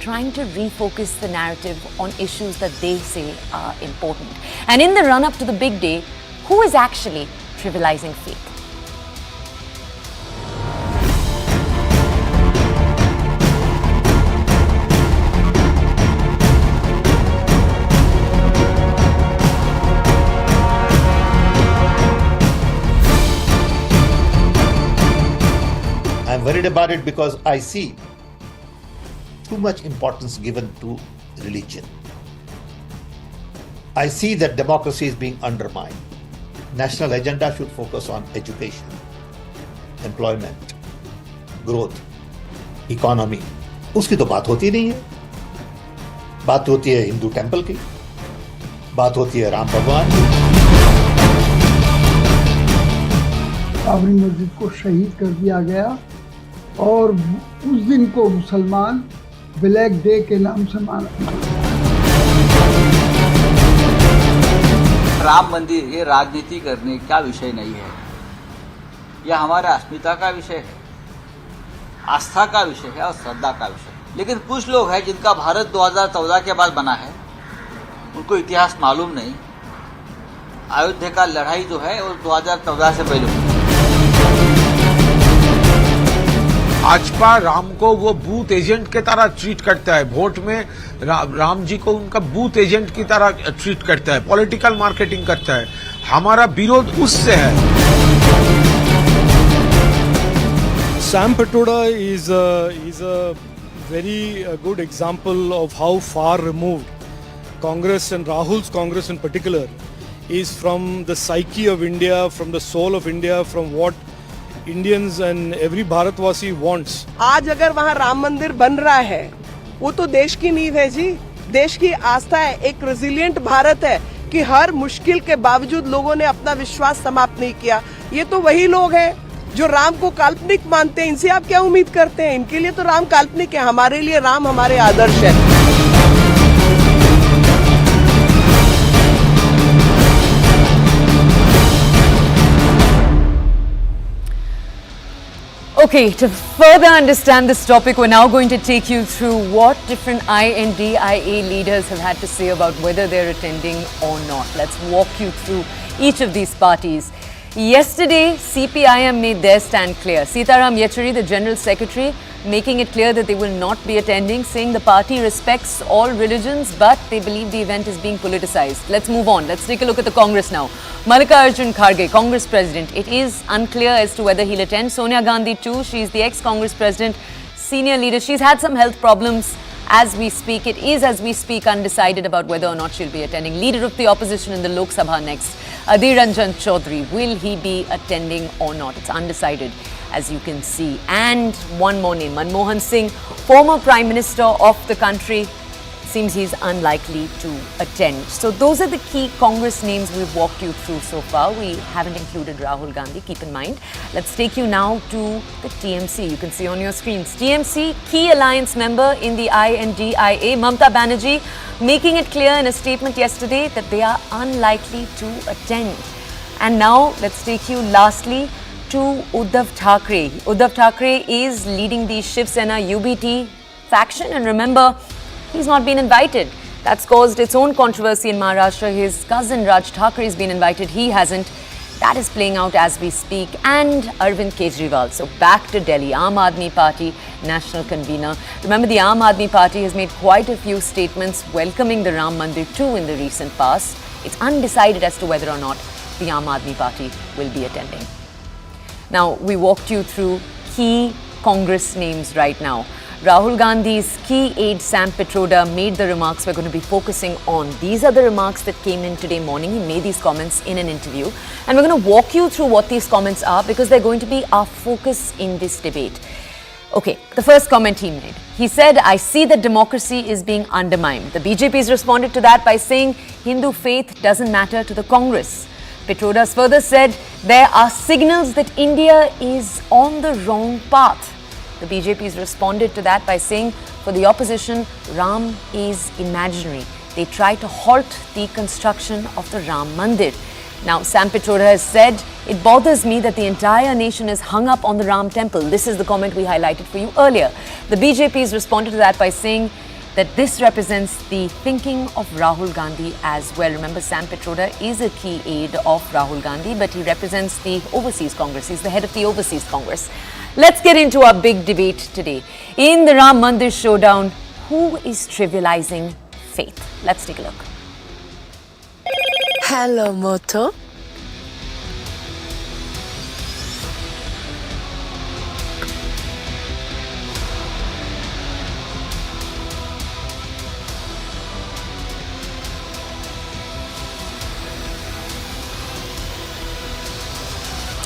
trying to refocus the narrative on issues that they say are important. And in the run-up to the big day, who is actually trivializing faith? I'm worried about it because I see too much importance given to religion. I see that democracy is being undermined. National agenda should focus on education, employment, growth, economy. उसकी तो बात होती नहीं है. बात होती है Hindu temple की, बात होती है राम भगवान की. बाबरी मस्जिद को शहीद कर दिया गया और उस दिन को मुसलमान ब्लैक डे के नाम से माना. राम मंदिर ये राजनीति करने का विषय नहीं है. यह हमारे अस्मिता का विषय है, आस्था का विषय है और श्रद्धा का विषय. लेकिन कुछ लोग हैं जिनका भारत 2014 के बाद बना है, उनको इतिहास मालूम नहीं. अयोध्या का लड़ाई जो है वो 2014 से पहले हुई. भाजपा राम को वो बूथ एजेंट के तरह ट्रीट करता है. वोट में राम जी को उनका बूथ एजेंट की तरह ट्रीट करता है, पॉलिटिकल मार्केटिंग करता है. हमारा विरोध उससे है. Sam Patoda is a very good example of how far removed Congress and Rahul's Congress in particular is from the psyche of India, from the soul of India, from what Indians and every Bharatwasi wants. आज अगर वहाँ राम मंदिर बन रहा है, वो तो देश की नींव है जी, देश की आस्था है, एक रेजिलिएंट भारत है कि हर मुश्किल के बावजूद लोगों ने अपना विश्वास समाप्त नहीं किया. ये तो वही लोग हैं जो राम को काल्पनिक मानते हैं. इनसे आप क्या उम्मीद करते हैं? इनके लिए तो राम काल्पनिक है, हमारे लिए राम हमारे आदर्श है. Okay, to further understand this topic, we're now going to take you through what different INDIA leaders have had to say about whether they're attending or not. Let's walk you through each of these parties. Yesterday, CPIM made their stand clear. Sitaram Yechury, the General Secretary, making it clear that they will not be attending, saying the party respects all religions, but they believe the event is being politicized. Let's move on. Let's take a look at the Congress now. Mallikarjun Kharge, Congress President. It is unclear as to whether he'll attend. Sonia Gandhi too. She's the ex-Congress President, senior leader. She's had some health problems as we speak. It is, as we speak, undecided about whether or not she'll be attending. Leader of the opposition in the Lok Sabha next, Adhir Ranjan Chaudhary. Will he be attending or not? It's undecided, as you can see. And one more name, Manmohan Singh, former Prime Minister of the country. Seems he's unlikely to attend. So those are the key Congress names we've walked you through so far. We haven't included Rahul Gandhi, keep in mind. Let's take you now to the TMC. You can see on your screens. TMC, key alliance member in the INDIA, Mamta Banerjee, making it clear in a statement yesterday that they are unlikely to attend. And now let's take you lastly to Uddhav Thackeray. Uddhav Thackeray is leading the Shiv Sena UBT faction, and remember, he's not been invited. That's caused its own controversy in Maharashtra. His cousin Raj Thackeray has been invited. He hasn't. That is playing out as we speak. And Arvind Kejriwal. So back to Delhi. Aam Aadmi Party national convener. Remember, the Aam Aadmi Party has made quite a few statements welcoming the Ram Mandir too in the recent past. It's undecided as to whether or not the Aam Aadmi Party will be attending. Now, we walked you through key Congress names right now. Rahul Gandhi's key aide Sam Patoda made the remarks we're going to be focusing on. These are the remarks that came in today morning. He made these comments in an interview. And we're going to walk you through what these comments are because they're going to be our focus in this debate. Okay, the first comment he made. He said, I see that democracy is being undermined. The BJP's responded to that by saying Hindu faith doesn't matter to the Congress. Patoda further said, there are signals that India is on the wrong path. The BJP's responded to that by saying, for the opposition, Ram is imaginary. They try to halt the construction of the Ram Mandir. Now, Sam Patoda has said, it bothers me that the entire nation is hung up on the Ram temple. This is the comment we highlighted for you earlier. The BJP's responded to that by saying, that this represents the thinking of Rahul Gandhi as well. Remember, Sam Pitroda is a key aide of Rahul Gandhi, but he represents the Overseas Congress. He's the head of the Overseas Congress. Let's get into our big debate today. In the Ram Mandir showdown, who is trivializing faith? Let's take a look. Hello, Moto.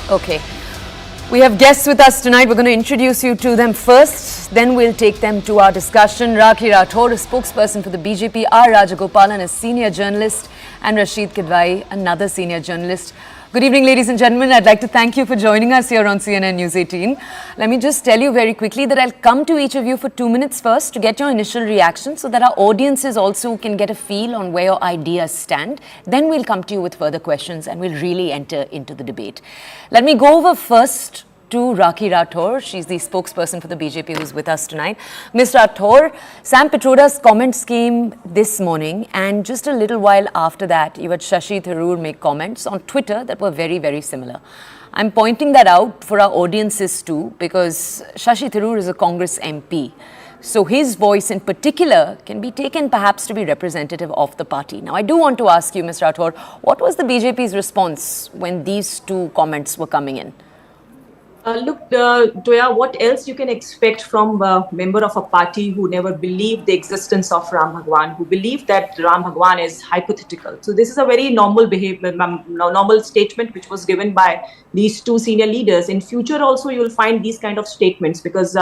Okay. We have guests with us tonight. We're going to introduce you to them first. Then we'll take them to our discussion. Rakhi Rathore, a spokesperson for the BJP. R. Rajagopalan, a senior journalist. And Rashid Kidwai, another senior journalist. Good evening, ladies and gentlemen. I'd like to thank you for joining us here on CNN News 18. Let me just tell you very quickly that I'll come to each of you for 2 minutes first to get your initial reaction so that our audiences also can get a feel on where your ideas stand. Then we'll come to you with further questions and we'll really enter into the debate. Let me go over first to Rakhi Rathore. She's the spokesperson for the BJP who's with us tonight. Ms. Rathore, Sam Pitroda's comments came this morning, and just a little while after that, you had Shashi Tharoor make comments on Twitter that were very, very similar. I'm pointing that out for our audiences too, because Shashi Tharoor is a Congress MP. So his voice in particular can be taken perhaps to be representative of the party. Now, I do want to ask you, Ms. Rathore, what was the BJP's response when these two comments were coming in? Look, Toya, what else you can expect from a member of a party who never believed the existence of Ram Bhagwan, who believed that Ram Bhagwan is hypothetical. So this is a very normal behavior, normal statement which was given by these two senior leaders. In future also, you will find these kind of statements because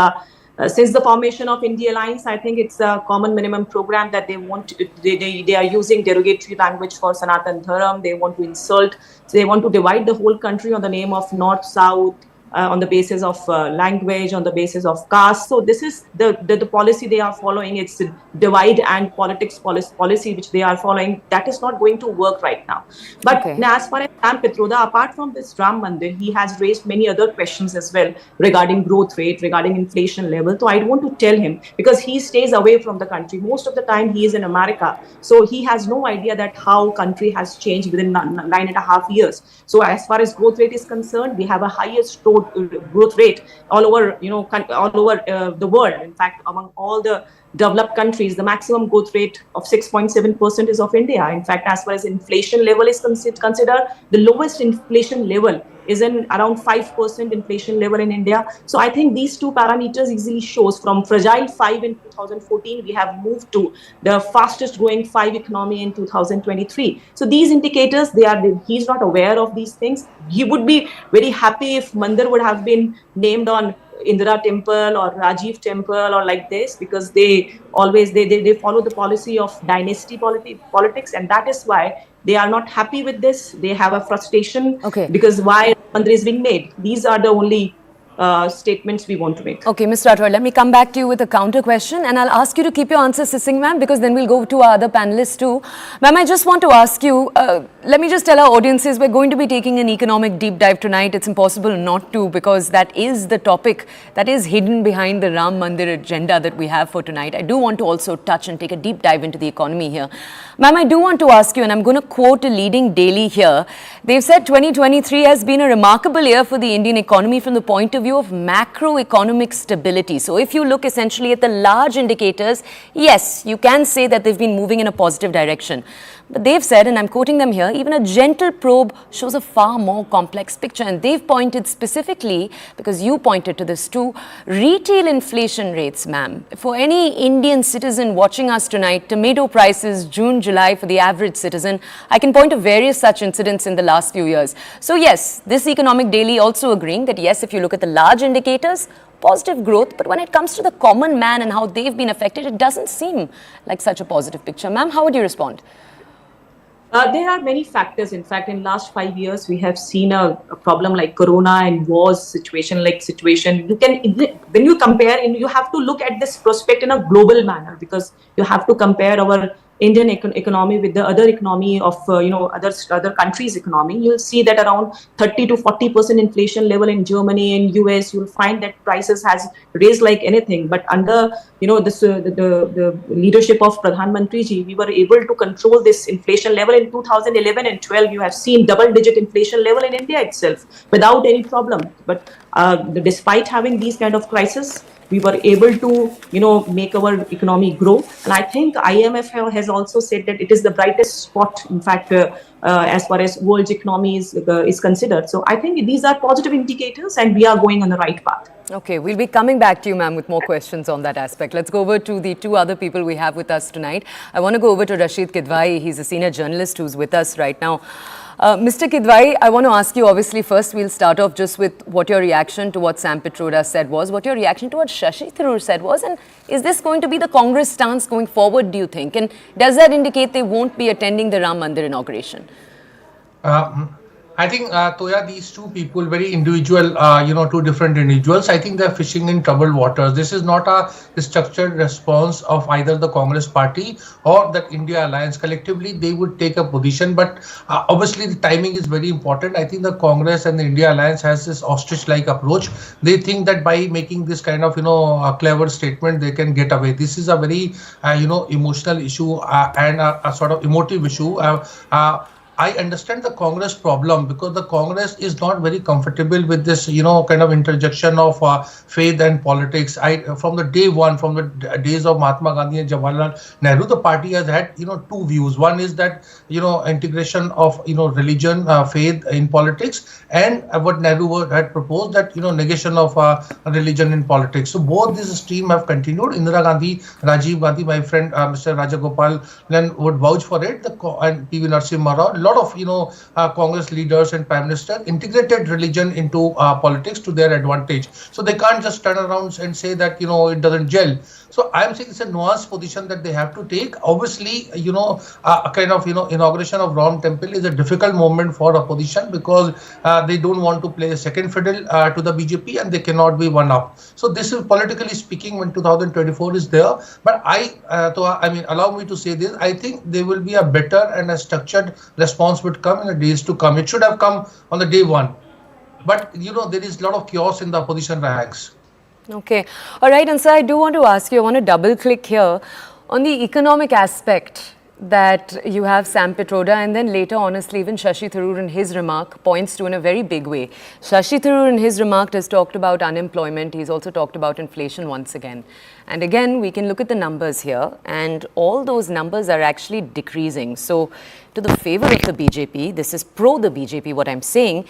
since the formation of India Alliance, I think it's a common minimum program that they want. They are using derogatory language for Sanatan Dharam. They want to insult. So they want to divide the whole country on the name of North, South, on the basis of language, on the basis of caste. So this is the policy they are following. It's a divide and politics policy which they are following. That is not going to work right now. But now, as far as Sam Pitroda, apart from this Ram Mandir, he has raised many other questions as well regarding growth rate, regarding inflation level. So I want to tell him, because he stays away from the country. Most of the time he is in America. So he has no idea that how country has changed within 9.5 years. So as far as growth rate is concerned, we have a highest growth rate all over, the world. In fact, among all the developed countries, the maximum growth rate of 6.7% is of India. In fact, as far as inflation level is considered, the lowest inflation level is in around 5% inflation level in India. So I think these two parameters easily shows from fragile 5 in 2014, we have moved to the fastest growing 5 economy in 2023. So these indicators, he's not aware of these things. He would be very happy if Mandir would have been named on Indira Temple or Rajiv Temple or like this, because they always they follow the policy of dynasty politics, and that is why they are not happy with this. They have a frustration because why Mandir is being made. These are the only statements we want to make. Okay, Ms. Rathore, let me come back to you with a counter question, and I'll ask you to keep your answers succinct, ma'am, because then we'll go to our other panelists too. Ma'am, I just want to ask you, let me just tell our audiences, we're going to be taking an economic deep dive tonight. It's impossible not to, because that is the topic that is hidden behind the Ram Mandir agenda that we have for tonight. I do want to also touch and take a deep dive into the economy here. Ma'am, I do want to ask you, and I'm going to quote a leading daily here. They've said 2023 has been a remarkable year for the Indian economy from the point of view of macroeconomic stability. So if you look essentially at the large indicators, yes, you can say that they've been moving in a positive direction. But they've said, and I'm quoting them here, even a gentle probe shows a far more complex picture. And they've pointed specifically, because you pointed to this too, retail inflation rates, ma'am. For any Indian citizen watching us tonight, tomato prices June, July for the average citizen, I can point to various such incidents in the last few years. So yes, this economic daily also agreeing that yes, if you look at the large indicators, positive growth, but when it comes to the common man and how they've been affected, it doesn't seem like such a positive picture. Ma'am, how would you respond? There are many factors. In fact, in last 5 years, we have seen a problem like Corona and wars situation. When you compare, and you have to look at this prospect in a global manner, because you have to compare our Indian economy with the other economy of other countries' economy, you'll see that around 30 to 40% inflation level in Germany and US. You'll find that prices has raised like anything. But under this the leadership of Pradhan Mantri ji, we were able to control this inflation level in 2011 and 12. You have seen double-digit inflation level in India itself without any problem. But despite having these kind of crises, we were able to make our economy grow. And I think IMF has also said that it is the brightest spot, in fact, as far as world's economy is considered. So I think these are positive indicators and we are going on the right path. Okay, we'll be coming back to you, ma'am, with more questions on that aspect. Let's go over to the two other people we have with us tonight. I want to go over to Rashid Kidwai. He's a senior journalist who's with us right now. Mr. Kidwai, I want to ask you, obviously, first we'll start off just with what your reaction to what Sam Pitroda said was, what your reaction to what Shashi Tharoor said was, and is this going to be the Congress stance going forward, do you think? And does that indicate they won't be attending the Ram Mandir inauguration? I think, Toya, these two people, very individual, two different individuals, I think they're fishing in troubled waters. This is not a structured response of either the Congress party or the India Alliance. Collectively, they would take a position, but obviously the timing is very important. I think the Congress and the India Alliance has this ostrich-like approach. They think that by making this kind of, a clever statement, they can get away. This is a very, emotional issue and a sort of emotive issue. I understand the Congress problem because the Congress is not very comfortable with this, kind of interjection of faith and politics. From the day one, from the days of Mahatma Gandhi and Jawaharlal Nehru, the party has had, two views. One is that, integration of, religion, faith in politics, and what Nehru had proposed, that, negation of religion in politics. So both these streams have continued. Indira Gandhi, Rajiv Gandhi, my friend, Mr. Rajagopal would vouch for it, and P.V. Narasimha Rao. A lot of Congress leaders and Prime Minister integrated religion into politics to their advantage. So they can't just turn around and say that it doesn't gel. So I'm saying it's a nuanced position that they have to take. Obviously, a kind of inauguration of Ram Temple is a difficult moment for opposition because they don't want to play a second fiddle to the BJP and they cannot be one up. So this is politically speaking when 2024 is there. But allow me to say this. I think there will be a better and a structured response would come in the days to come. It should have come on the day one. But, there is a lot of chaos in the opposition ranks. Okay. All right. And so I do want to ask you, I want to double click here on the economic aspect that you have Sam Pitroda, and then later, honestly, even Shashi Tharoor in his remark points to in a very big way. Shashi Tharoor in his remark has talked about unemployment. He's also talked about inflation once again. And again, we can look at the numbers here, and all those numbers are actually decreasing. So to the favor of the BJP, this is pro the BJP, what I'm saying,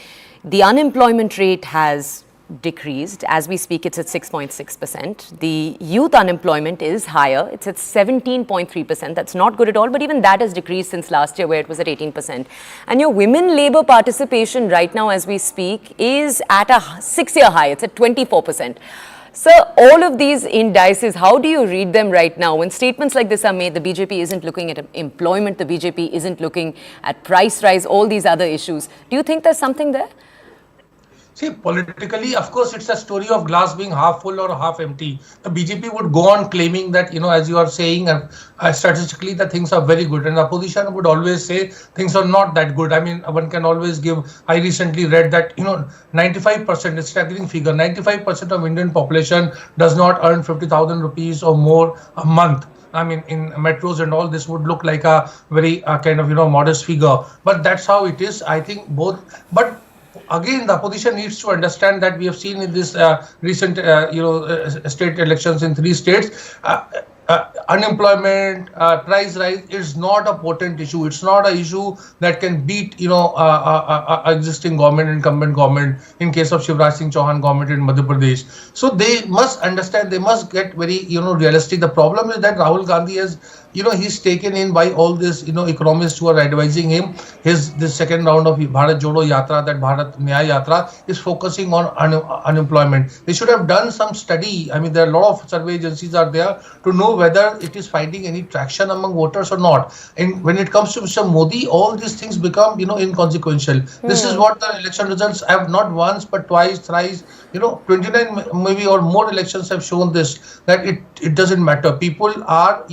the unemployment rate has decreased. As we speak, it's at 6.6%. The youth unemployment is higher. It's at 17.3%. That's not good at all, but even that has decreased since last year where it was at 18%. And your women labor participation right now as we speak is at a 6-year high. It's at 24%. So all of these indices, how do you read them right now? When statements like this are made, the BJP isn't looking at employment, the BJP isn't looking at price rise, all these other issues. Do you think there's something there? See, politically, of course, it's a story of glass being half full or half empty. The BJP would go on claiming that, as you are saying, statistically, the things are very good. And the opposition would always say things are not that good. I mean, one can always give, I recently read that, 95%, it's a staggering figure, 95% of Indian population does not earn 50,000 rupees or more a month. I mean, in metros and all, this would look like a very kind of, modest figure. But that's how it is. I think both. But again, the opposition needs to understand that we have seen in this recent, state elections in 3 states, unemployment, price rise is not a potent issue. It's not an issue that can beat, existing government, incumbent government, in case of Shivraj Singh Chauhan government in Madhya Pradesh. So they must understand, they must get very, realistic. The problem is that Rahul Gandhi has, he's taken in by all this, economists who are advising him. This second round of Bharat Jodo Yatra, that Bharat Nyaya Yatra, is focusing on unemployment. They should have done some study. I mean, there are a lot of survey agencies are there to know whether it is finding any traction among voters or not. And when it comes to Mr. Modi, all these things become, inconsequential. This is what the election results have not once, but twice, thrice, 29 maybe or more elections have shown this, that it doesn't matter. People are,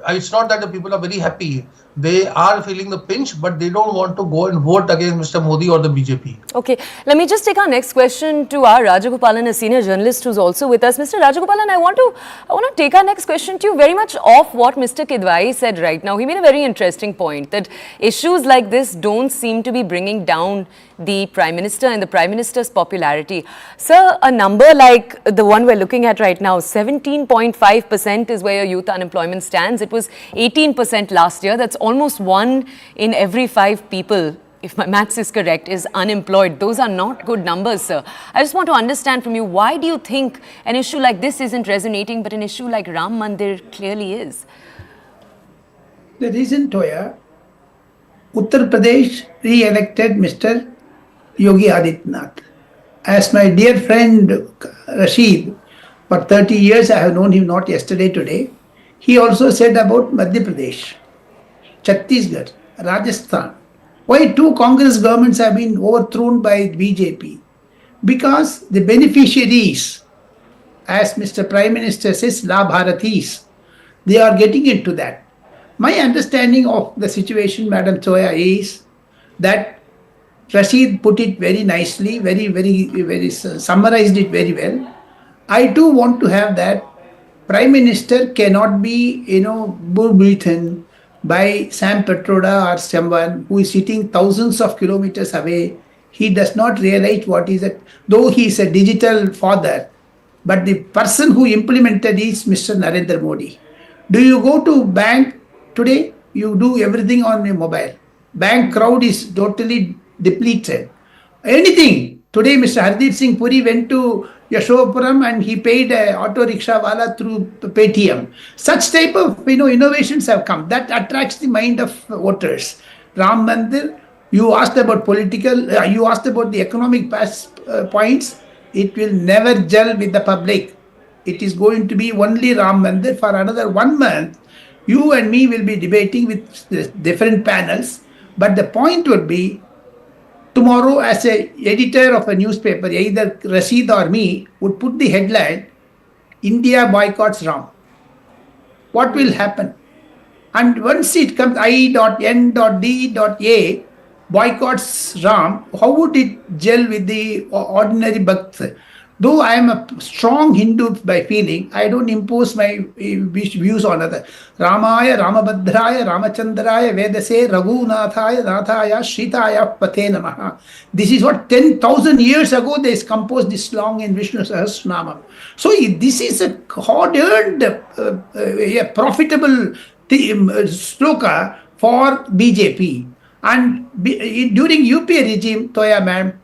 it's not that the people are very happy. They are feeling the pinch, but they don't want to go and vote against Mr. Modi or the BJP. Okay, let me just take our next question to R. Rajagopalan, a senior journalist who's also with us. Mr. Rajagopalan, I want to take our next question to you very much off what Mr. Kidwai said right now. He made a very interesting point that issues like this don't seem to be bringing down the Prime Minister and the Prime Minister's popularity. Sir, a number like the one we're looking at right now, 17.5% is where your youth unemployment stands. It was 18% last year. That's almost 1 in every 5 people, if my maths is correct, is unemployed. Those are not good numbers, sir. I just want to understand from you, why do you think an issue like this isn't resonating, but an issue like Ram Mandir clearly is? The reason, Toya, Uttar Pradesh re-elected Mr. Yogi Adityanath. As my dear friend Rashid, for 30 years I have known him, not yesterday, today, he also said about Madhya Pradesh, Chhattisgarh, Rajasthan. Why 2 Congress governments have been overthrown by BJP? Because the beneficiaries, as Mr. Prime Minister says, La Bharatis, they are getting into that. My understanding of the situation, Madam Toya, is that Rashid put it very nicely, very summarized it very well. I too want to have that. Prime Minister cannot be, bullbeaten by Sam Petroda or someone who is sitting thousands of kilometers away. He does not realize what is it, though he is a digital father. But the person who implemented is Mr. Narendra Modi. Do you go to bank today? You do everything on your mobile. Bank crowd is totally depleted. Anything. Today, Mr. Hardeep Singh Puri went to Yashopuram and he paid a auto rickshaw wala through Paytm. Such type of innovations have come. That attracts the mind of voters. Ram Mandir, you asked about you asked about the economic points. It will never gel with the public. It is going to be only Ram Mandir for another 1 month. You and me will be debating with different panels. But the point would be, tomorrow, as an editor of a newspaper, either Rashid or me would put the headline, India boycotts Ram. What will happen? And once it comes I.N.D.A boycotts Ram, how would it gel with the ordinary Bhakt? Though I am a strong Hindu by feeling, I don't impose my views on others. Ramaya, Ramabhadraya, Ramachandraya, Vedase, Raghunathaya, Nathaya, Shritaya, Pathe Namaha. This is what 10,000 years ago they composed this long in Vishnu Sahasranamam. So this is a hard-earned, profitable sloka for BJP. And during UPA regime, Toya ma'am,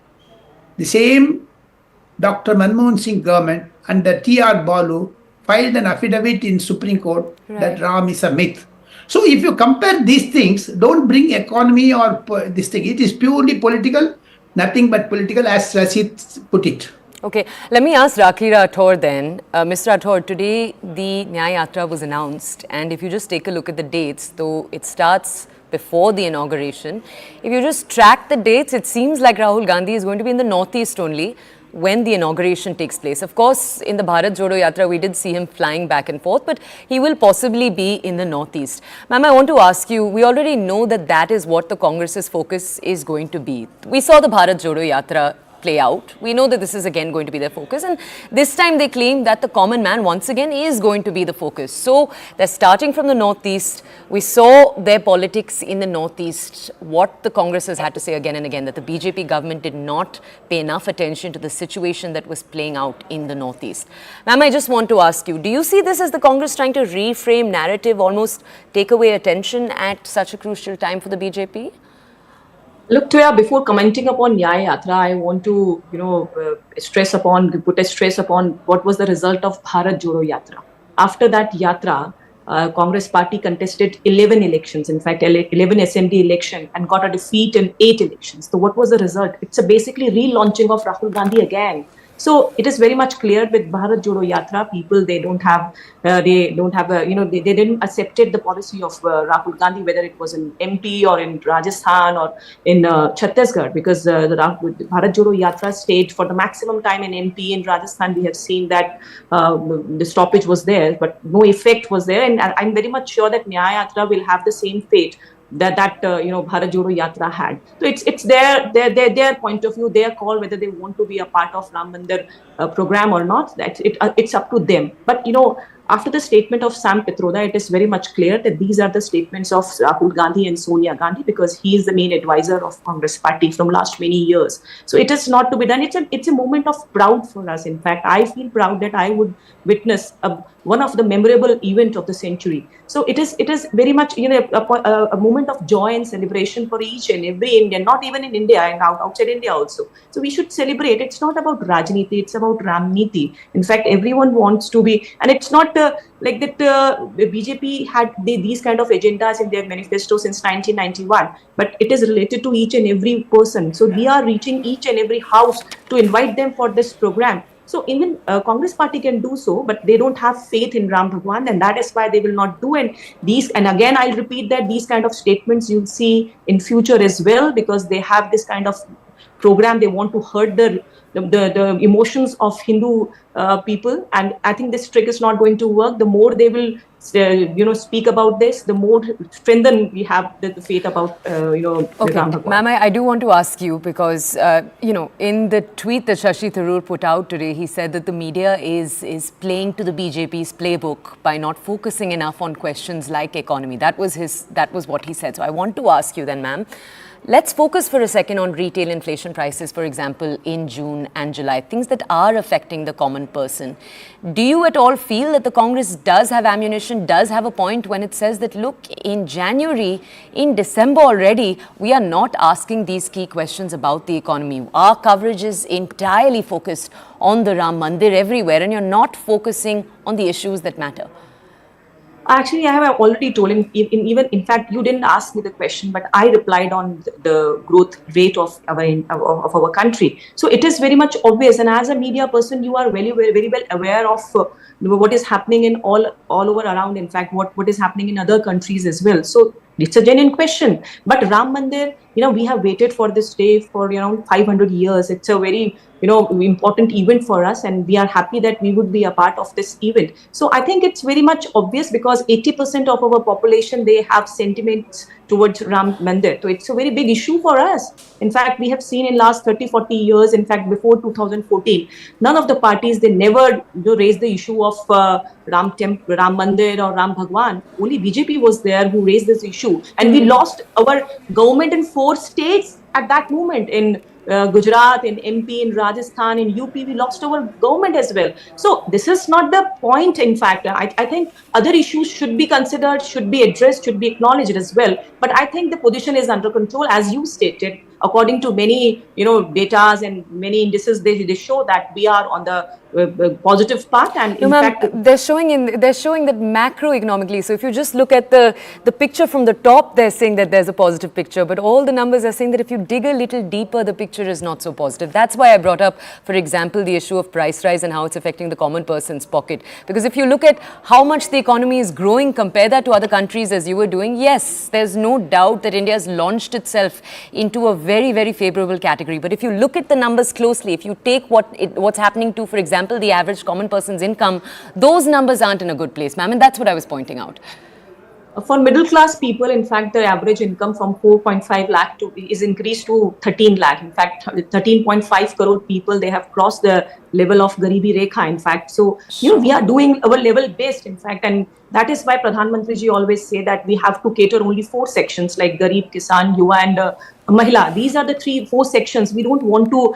the same Dr. Manmohan Singh government under T.R. Balu filed an affidavit in Supreme Court that Ram is a myth. So if you compare these things, don't bring economy or this thing. It is purely political, nothing but political, as Rashid put it. Okay, let me ask Rakhi Rathore then. Mr. Rathore, today the Nyaya Yatra was announced, and if you just take a look at the dates, though it starts before the inauguration, if you just track the dates, it seems like Rahul Gandhi is going to be in the northeast only when the inauguration takes place. Of course, in the Bharat Jodo Yatra, we did see him flying back and forth, but he will possibly be in the northeast. Ma'am, I want to ask you, we already know that that is what the Congress's focus is going to be. We saw the Bharat Jodo Yatra play out. We know that this is again going to be their focus, and this time they claim that the common man once again is going to be the focus. So they're starting from the northeast. We saw their politics in the northeast, what the Congress has had to say again and again, that the BJP government did not pay enough attention to the situation that was playing out in the northeast. Ma'am, I just want to ask you, do you see this as the Congress trying to reframe narrative, almost take away attention at such a crucial time for the BJP? Look, Toya, before commenting upon Nyaya Yatra, I want to, put a stress upon what was the result of Bharat Jodo Yatra. After that Yatra, Congress party contested 11 elections, in fact, 11 assembly election, and got a defeat in 8 elections. So what was the result? It's a basically relaunching of Rahul Gandhi again. So it is very much clear with Bharat Jodo Yatra, people, they don't have they didn't accepted the policy of Rahul Gandhi, whether it was in MP or in Rajasthan or in Chhattisgarh, because the Bharat Jodo Yatra stayed for the maximum time in MP. In Rajasthan, we have seen that the stoppage was there, but no effect was there. And I'm very much sure that Nyaya Yatra will have the same fate that Bharat Jodo Yatra had. So it's their point of view, their call whether they want to be a part of Ram Mandir program or not. It's up to them. But after the statement of Sam Pitroda, it is very much clear that these are the statements of Rahul Gandhi and Sonia Gandhi, because he is the main advisor of Congress party from last many years. So it is not to be done. It's a moment of proud for us. In fact, I feel proud that I would witness one of the memorable event of the century. So it is very much a moment of joy and celebration for each and every Indian, not even in India and outside India also. So we should celebrate. It's not about Rajniti, it's about Ramniti. In fact, everyone wants to be, and it's not like that the BJP had these kind of agendas in their manifesto since 1991, but it is related to each and every person. So we are reaching each and every house to invite them for this program. So even Congress party can do so, but they don't have faith in Ram Bhagwan, and that is why they will not do. And again, I'll repeat that these kind of statements you'll see in future as well, because they have this kind of program. They want to hurt the emotions of Hindu people, and I think this trick is not going to work. The more they will speak about this, the more strengthen we have the faith about Okay, Ram Bhagwan. ma'am, I do want to ask you, because in the tweet that Shashi Tharoor put out today, he said that the media is playing to the BJP's playbook by not focusing enough on questions like economy. That was what he said. So I want to ask you then, ma'am, let's focus for a second on retail inflation prices, for example, in June and July, things that are affecting the common person. Do you at all feel that the Congress does have ammunition, does have a point when it says that, look, in January, in December already, we are not asking these key questions about the economy. Our coverage is entirely focused on the Ram Mandir everywhere, and you're not focusing on the issues that matter? Actually, I have already told him, in fact, you didn't ask me the question, but I replied on the growth rate of our country. So it is very much obvious. And as a media person, you are very well aware of what is happening in all over around, in fact, what is happening in other countries as well. So it's a genuine question. But Ram Mandir, we have waited for this day for around 500 years. It's a very important event for us, and we are happy that we would be a part of this event. So I think it's very much obvious, because 80% of our population, they have sentiments towards Ram Mandir. So it's a very big issue for us. In fact, we have seen in last 30-40 years, in fact, before 2014, none of the parties, they never raised the issue of Ram Mandir or Ram Bhagwan. Only BJP was there who raised this issue. And we lost our government in 4 states at that moment. In Gujarat, in MP, in Rajasthan, in UP, we lost our government as well. So this is not the point. In fact, I think other issues should be considered, should be addressed, should be acknowledged as well. But I think the position is under control, as you stated. According to many, data and many indices, they show that we are on the positive path. And in fact, they're showing that macroeconomically. So if you just look at the picture from the top, they're saying that there's a positive picture. But all the numbers are saying that if you dig a little deeper, the picture is not so positive. That's why I brought up, for example, the issue of price rise and how it's affecting the common person's pocket. Because if you look at how much the economy is growing, compare that to other countries as you were doing, yes, there's no doubt that India has launched itself into a very, very favorable category. But if you look at the numbers closely, if you take what's happening to, for example, the average common person's income, those numbers aren't in a good place, ma'am. And that's what I was pointing out. For middle class people, in fact, the average income from 4.5 lakh is increased to 13 lakh. In fact, 13.5 crore people, they have crossed the level of Garibi Rekha, in fact. So, we are doing our level best, in fact, and that is why Pradhan Mantri ji always say that we have to cater only 4 sections like Garib, Kisan, Yuva and Mahila. These are the 3-4 sections. We don't want to,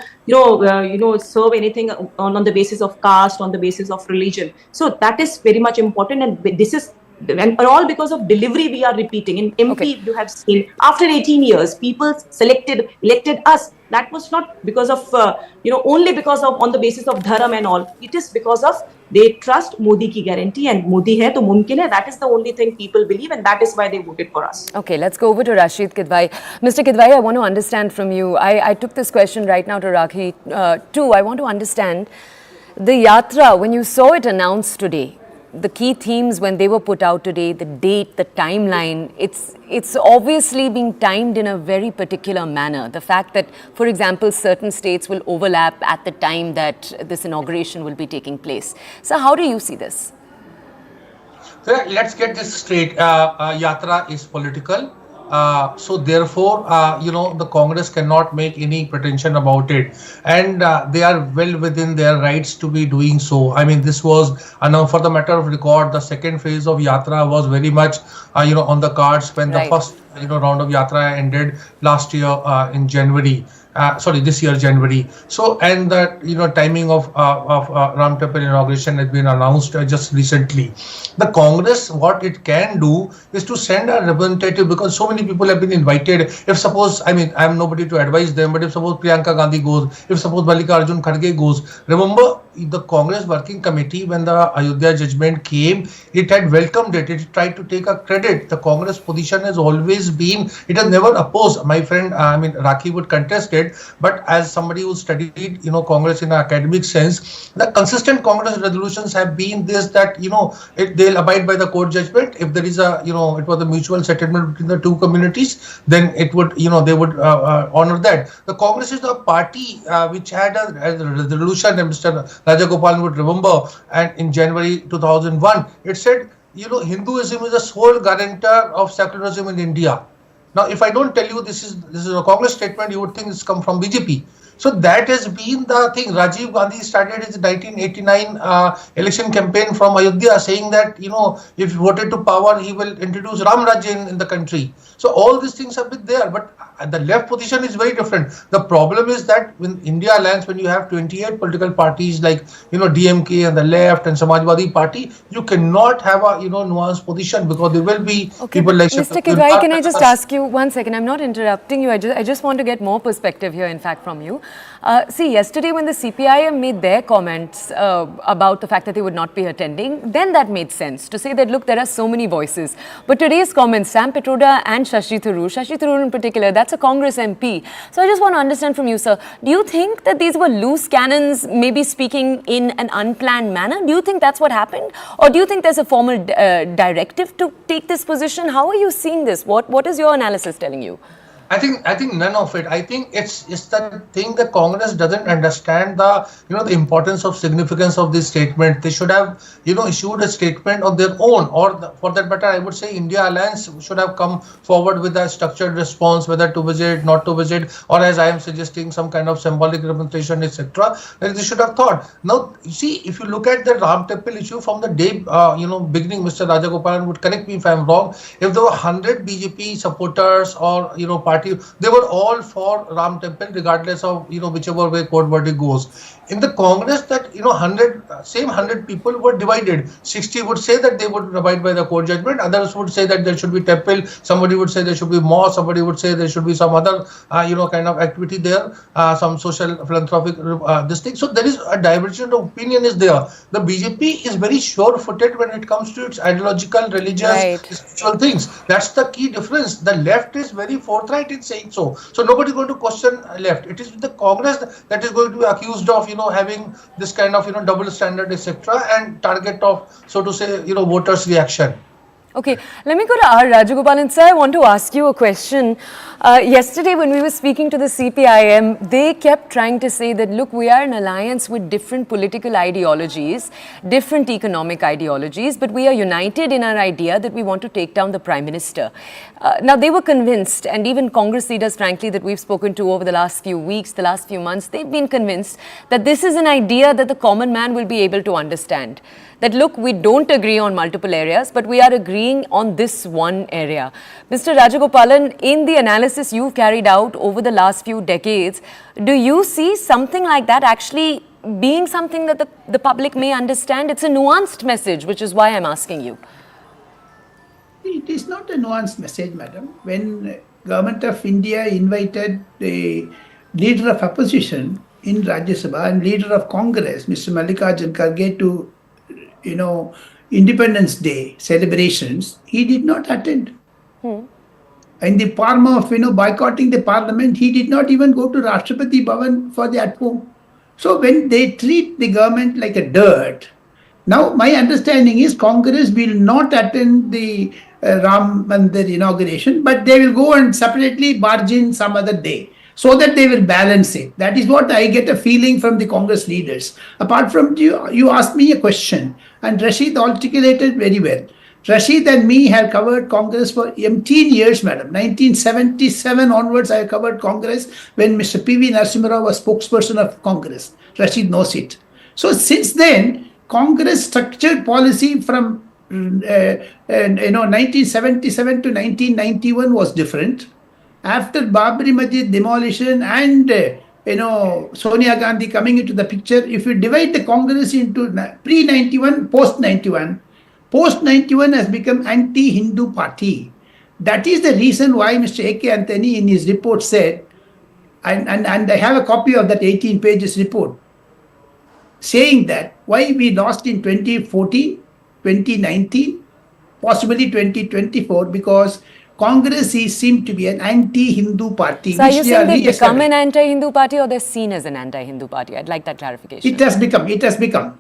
serve anything on the basis of caste, on the basis of religion. So that is very much important, and this is. And all because of delivery we are repeating. In MP, you have seen, after 18 years, people elected us that was not because of, only because of on the basis of dharam and all. It is because of they trust Modi ki guarantee, and Modi hai to mumkin hai. That is the only thing people believe, and that is why they voted for us. Okay, let's go over to Rashid Kidwai. Mr. Kidwai, I want to understand from you. I took this question right now to Rakhi too. I want to understand the yatra, when you saw it announced today, the key themes when they were put out today, the date, the timeline, it's obviously being timed in a very particular manner. The fact that, for example, certain states will overlap at the time that this inauguration will be taking place. So how do you see this? So let's get this straight. Yatra is political. So therefore, the Congress cannot make any pretension about it, and they are well within their rights to be doing so. I mean, this was, for the matter of record, the second phase of Yatra was very much, on the cards when the first, round of Yatra ended last year in January. This year January. So, and the timing of Ram Temple inauguration has been announced just recently. The Congress, what it can do is to send a representative, because so many people have been invited. If suppose, I am nobody to advise them, but if suppose Priyanka Gandhi goes, if suppose Mallikarjun Kharge goes, remember the Congress Working Committee, when the Ayodhya judgment came, it had welcomed it. It tried to take a credit. The Congress position has always been, it has never opposed. My friend, Rakhi would contest it. But as somebody who studied, Congress in an academic sense, the consistent Congress resolutions have been this, that, they'll abide by the court judgment. If there is a, it was a mutual settlement between the two communities, then it would, they would honor that. The Congress is a party which had a resolution, and Mr. Rajagopalan would remember, and in January 2001, it said, Hinduism is the sole guarantor of secularism in India. Now, if I don't tell you this is a Congress statement, you would think it's come from BJP. So that has been the thing. Rajiv Gandhi started his 1989 election campaign from Ayodhya, saying that, if voted to power, he will introduce Ram Rajya in the country. So all these things have been there, but the left position is very different. The problem is that when India Alliance, when you have 28 political parties like, DMK and the left and Samajwadi Party, you cannot have a, nuanced position, because there will be people like... Mr. Kidwai, can I just ask you 1 second? I'm not interrupting you. I just want to get more perspective here, in fact, from you. See, yesterday when the CPIM made their comments about the fact that they would not be attending, then that made sense to say that, look, there are so many voices. But today's comments, Sam Pitroda and Shashi Tharoor in particular, that's a Congress MP. So I just want to understand from you, sir, do you think that these were loose cannons, maybe speaking in an unplanned manner? Do you think that's what happened? Or do you think there's a formal directive to take this position? How are you seeing this? What is your analysis telling you? I think none of it. I think it's the thing that Congress doesn't understand the the importance of significance of this statement. They should have issued a statement of their own, or for that matter, I would say India Alliance should have come forward with a structured response, whether to visit, not to visit, or as I am suggesting, some kind of symbolic representation, etc. That they should have thought. Now, you see, if you look at the Ram Temple issue from the day beginning, Mr. Rajagopalan would correct me if I am wrong. If there were 100 BJP supporters or party, they were all for Ram Temple, regardless of whichever way court verdict goes. In the Congress, that 100 people were divided. 60 would say that they would abide by the court judgment. Others would say that there should be temple. Somebody would say there should be mosque. Somebody would say there should be some other kind of activity there, some social philanthropic this thing. So there is a divergence of opinion is there. The BJP is very sure-footed when it comes to its ideological, religious, spiritual things. That's the key difference. The left is very forthright in saying so. So nobody is going to question left. It is the Congress that is going to be accused of having this kind of double standard, etc., and target of, so to say, voters' reaction. Okay, let me go to R. Rajagopalan. Sir, I want to ask you a question. Yesterday when we were speaking to the CPIM, they kept trying to say that, look, we are an alliance with different political ideologies, different economic ideologies, but we are united in our idea that we want to take down the Prime Minister. Now, they were convinced, and even Congress leaders, frankly, that we've spoken to over the last few weeks, the last few months, they've been convinced that this is an idea that the common man will be able to understand. That, look, we don't agree on multiple areas, but we are agreeing on this one area. Mr. Rajagopalan, in the analysis you've carried out over the last few decades, do you see something like that actually being something that the public may understand? It's a nuanced message, which is why I'm asking you. It is not a nuanced message, madam. When Government of India invited the leader of opposition in Rajya Sabha and leader of Congress, Mr. Mallikarjun Kharge, to, Independence Day celebrations, he did not attend. In the form of, boycotting the parliament, he did not even go to Rashtrapati Bhavan for the at home. So when they treat the government like a dirt, now my understanding is Congress will not attend the Ram Mandir inauguration, but they will go and separately barge in some other day, so that they will balance it. That is what I get a feeling from the Congress leaders. Apart from you asked me a question, and Rashid articulated very well. Rashid and me have covered Congress for 18 years, madam. 1977 onwards, I have covered Congress when Mr. P.V. Narasimha Rao was spokesperson of Congress. Rashid knows it. So since then, Congress structured policy from 1977 to 1991 was different. After Babri Masjid demolition and Sonia Gandhi coming into the picture, if you divide the Congress into pre-91, post-91, post-91 has become anti-Hindu party. That is the reason why Mr. A.K. Anthony in his report said, and I have a copy of that 18 pages report, saying that why we lost in 2014, 2019, possibly 2024, because Congress seemed to be an anti-Hindu party. So are you saying they've become an anti-Hindu party, or they're seen as an anti-Hindu party? I'd like that clarification. It has become.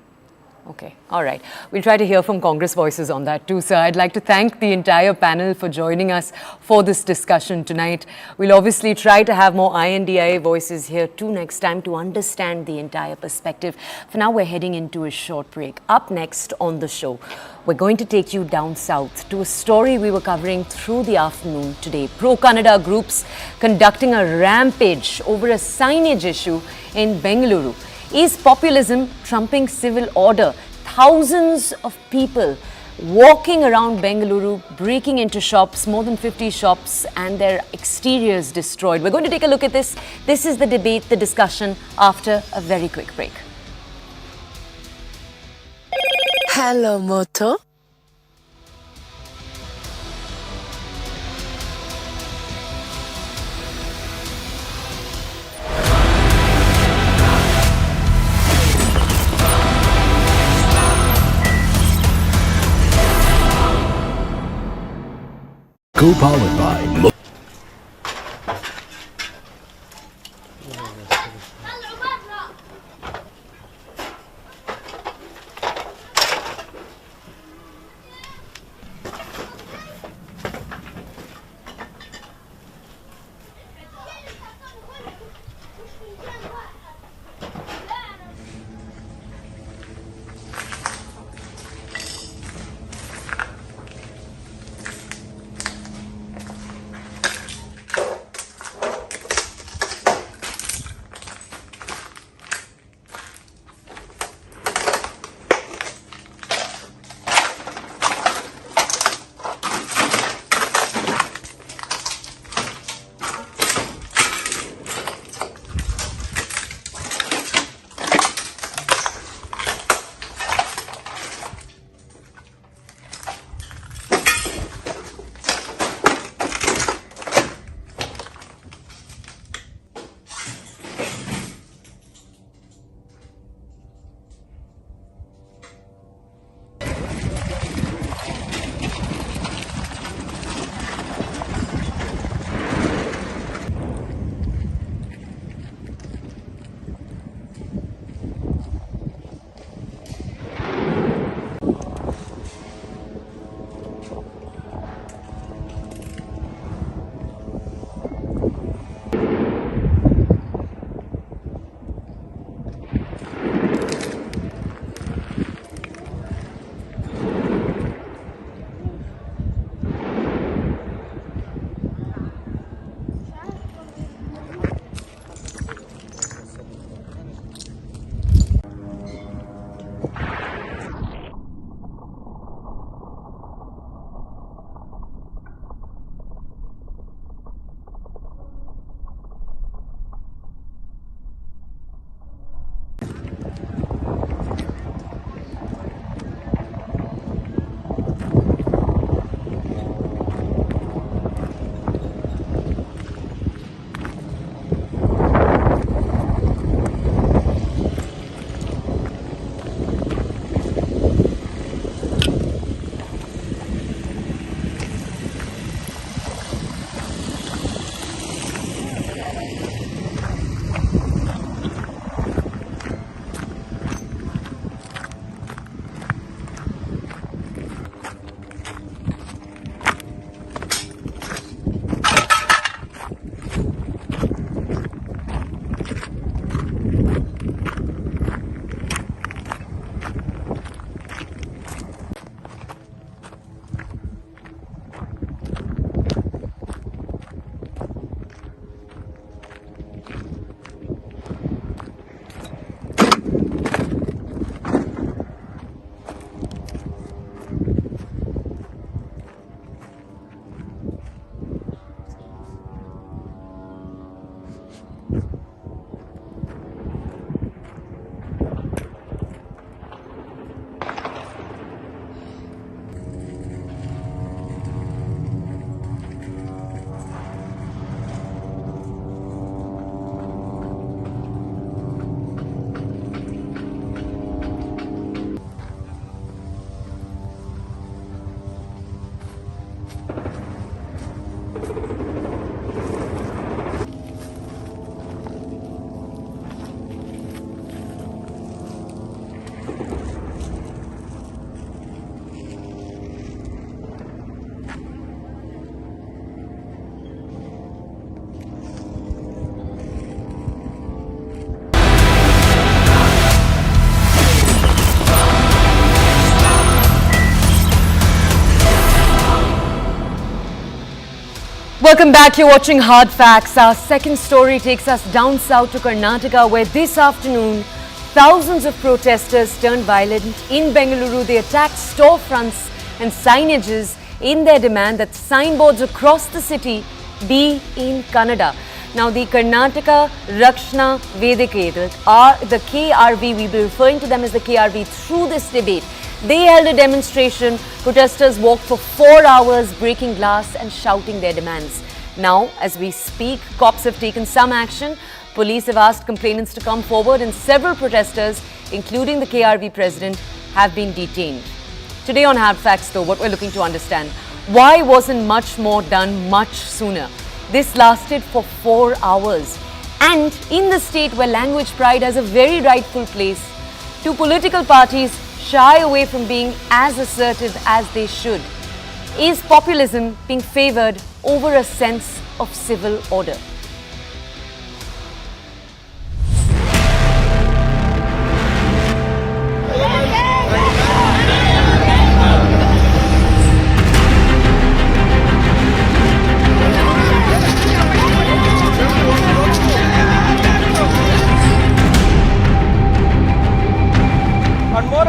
Okay, all right. We'll try to hear from Congress voices on that too, sir. I'd like to thank the entire panel for joining us for this discussion tonight. We'll obviously try to have more INDIA voices here too next time to understand the entire perspective. For now, we're heading into a short break. Up next on the show, we're going to take you down south to a story we were covering through the afternoon today. Pro-Kannada groups conducting a rampage over a signage issue in Bengaluru. Is populism trumping civil order? Thousands of people walking around Bengaluru, breaking into shops, more than 50 shops, and their exteriors destroyed. We're going to take a look at this. This is the debate, the discussion, after a very quick break. Hello, Moto. Co-powered by Welcome back. You're watching Hard Facts. Our second story takes us down south to Karnataka, where this afternoon thousands of protesters turned violent in Bengaluru. They attacked storefronts and signages in their demand that signboards across the city be in Kannada. Now, the Karnataka Rakshana Vedike, the KRV, we'll be referring to them as the KRV through this debate. They held a demonstration. Protesters walked for 4 hours, breaking glass and shouting their demands. Now, as we speak, cops have taken some action. Police have asked complainants to come forward, and several protesters, including the KRV president, have been detained. Today on Hard Facts, though, what we're looking to understand, why wasn't much more done much sooner? This lasted for 4 hours. And in the state where language pride has a very rightful place, two political parties shy away from being as assertive as they should. Is populism being favoured over a sense of civil order?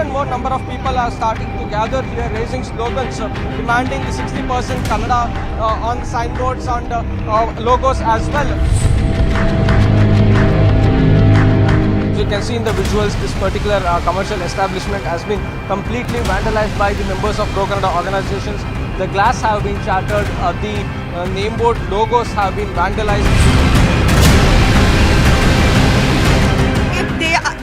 And more number of people are starting to gather here, raising slogans, demanding the 60% Kannada on signboards and logos as well. You can see in the visuals, this particular commercial establishment has been completely vandalized by the members of pro-Kannada organizations. The glass have been shattered, the name board logos have been vandalized.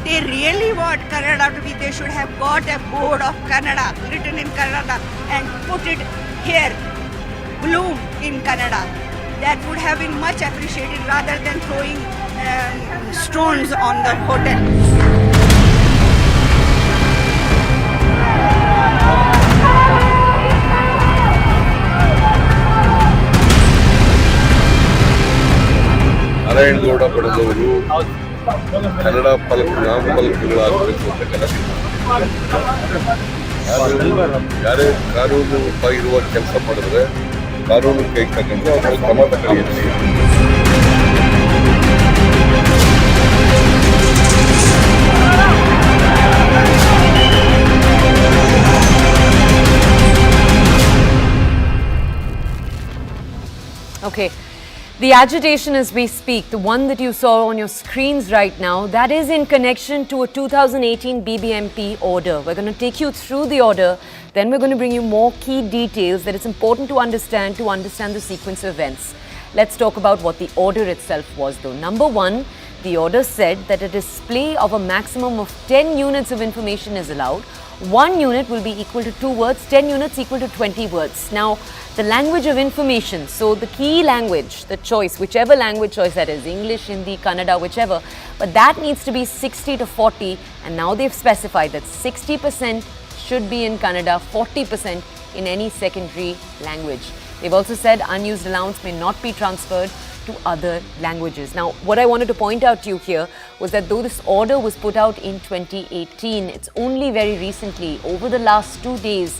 They really want Kannada to be, they should have got a board of Kannada written in Kannada and put it here, bloom in Kannada. That would have been much appreciated rather than throwing stones on the hotel. Narendra Kannada ನಾಮಫಲಕಗಳಾಗಬೇಕು ಅಂತ ಕನಸಿದೆ. ಯಾರೇ ಕಾನೂನು ಇರುವ ಕೆಲಸ ಮಾಡಿದ್ರೆ ಕಾನೂನು ಕೈ ತಗೊಂಡು ಅವರು ಕ್ರಮ ತಗೊಳ್ಳಿ. Okay. The agitation as we speak, the one that you saw on your screens right now, that is in connection to a 2018 BBMP order. We're going to take you through the order, then we're going to bring you more key details that it's important to understand the sequence of events. Let's talk about what the order itself was though. Number one, the order said that a display of a maximum of 10 units of information is allowed. 1 unit will be equal to 2 words, 10 units equal to 20 words. Now, the language of information, so the key language, the choice, whichever language choice that is, English, Hindi, Kannada, whichever, but that needs to be 60 to 40, and now they've specified that 60% should be in Kannada, 40% in any secondary language. They've also said unused allowance may not be transferred to other languages. Now, what I wanted to point out to you here was that though this order was put out in 2018, it's only very recently, over the last 2 days,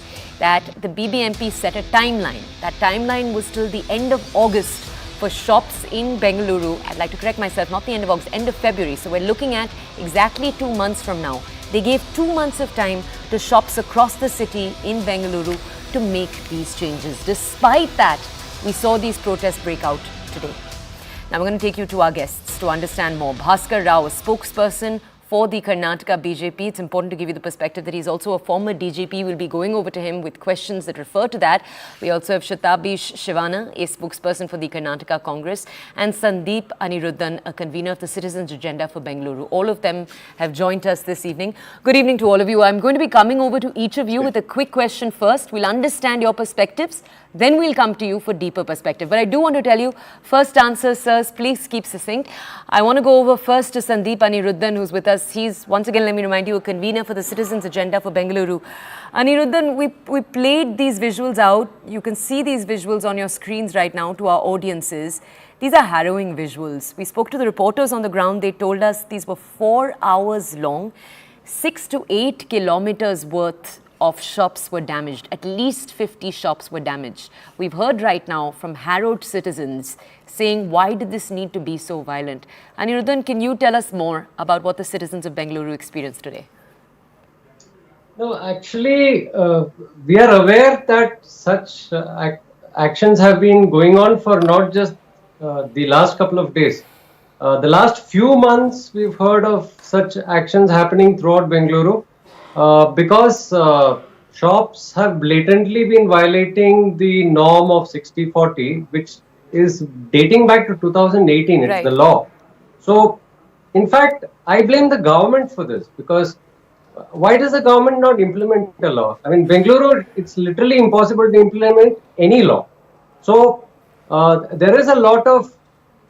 that the BBMP set a timeline. That timeline was till the end of August for shops in Bengaluru. I'd like to correct myself, not the end of August, end of February. So we're looking at exactly 2 months from now. They gave 2 months of time to shops across the city in Bengaluru to make these changes. Despite that, we saw these protests break out today. Now we're going to take you to our guests to understand more. Bhaskar Rao, a spokesperson for the Karnataka BJP. It's important to give you the perspective that he's also a former DGP. We'll be going over to him with questions that refer to that. We also have Shatabish Shivana, a spokesperson for the Karnataka Congress, and Sandeep Aniruddhan, a convener of the Citizens Agenda for Bengaluru. All of them have joined us this evening. Good evening to all of you. I'm going to be coming over to each of you with a quick question first. We'll understand your perspectives. Then we'll come to you for deeper perspective. But I do want to tell you, first answers, sirs, please keep succinct. I want to go over first to Sandeep Aniruddhan, who's with us. He's, once again, let me remind you, a convener for the Citizens Agenda for Bengaluru. Aniruddhan, we played these visuals out. You can see these visuals on your screens right now to our audiences. These are harrowing visuals. We spoke to the reporters on the ground. They told us these were 4 hours long. 6 to 8 kilometers worth of shops were damaged. At least 50 shops were damaged. We've heard right now from harrowed citizens saying, why did this need to be so violent? Aniruddhan, can you tell us more about what the citizens of Bengaluru experienced today? No, actually, we are aware that such actions have been going on for not just the last couple of days. The last few months, we've heard of such actions happening throughout Bengaluru because shops have blatantly been violating the norm of 60-40, which is dating back to 2018. It's the law. So, in fact, I blame the government for this because why does the government not implement the law? I mean, Bengaluru, it's literally impossible to implement any law. So, there is a lot of